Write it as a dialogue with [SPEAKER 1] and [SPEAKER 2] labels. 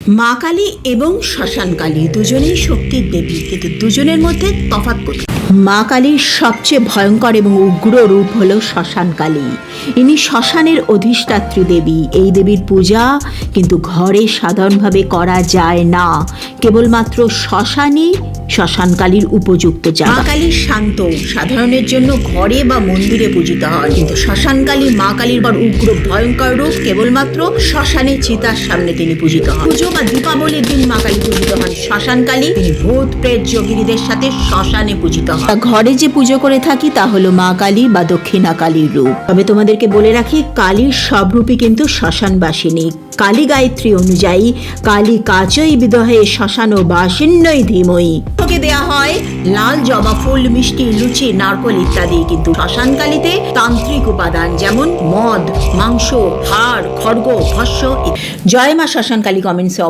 [SPEAKER 1] মা কালী এবং শ্মশান কালী দুজনেই শক্তির দেবী, কিন্তু দুজনের মধ্যে তফাৎ কোথায়? মা কালীর সবচেয়ে ভয়ঙ্কর এবং উগ্র রূপ হল শ্মশান কালী। ইনি শ্মশানের অধিষ্ঠাত্রী দেবী। এই দেবীর পূজা কিন্তু ঘরে সাধারণভাবে করা যায় না, কেবলমাত্র শ্মশানই শ্মশান কালীর উপযুক্ত জায়গা। মা কালী শান্ত, সাধারণের জন্য ঘরে বা মন্দিরে পূজিত হয়, কিন্তু শ্মশান কালী মা কালীর বড় উগ্র ভয়ঙ্কর রূপ। কেবলমাত্র শ্মশানে চিতার সামনে তিনি পূজিত হন। পুজো বা দীপাবলির দিন মা কালী পূজিত হন। শ্মশান কালী তিনি ভূত প্রেত যোগিনীদের সাথে শ্মশানে পূজিত হন। ঘরে যে পুজো করে থাকি তা হলো মা কালী বা দক্ষিণা কালীর রূপ। তবে তোমাদেরকে বলে রাখি, কালীর সব রূপই কিন্তু শ্মশানবাসিনী। কালী গায়ত্রী অনুযায়ী কালী কাচই বিদহে শ্মশান বাসিন্নই ধীময়ী। তোকে দেয়া হয় লাল জবা ফুল, মিষ্টি, লুচি, নারকল ইত্যাদি, কিন্তু শ্মশান কালীতে তান্ত্রিক উপাদান যেমন মদ, মাংস, হাড়, খড়গ, ভস্য। জয় মা শ্মশান কালী কমেন্টসে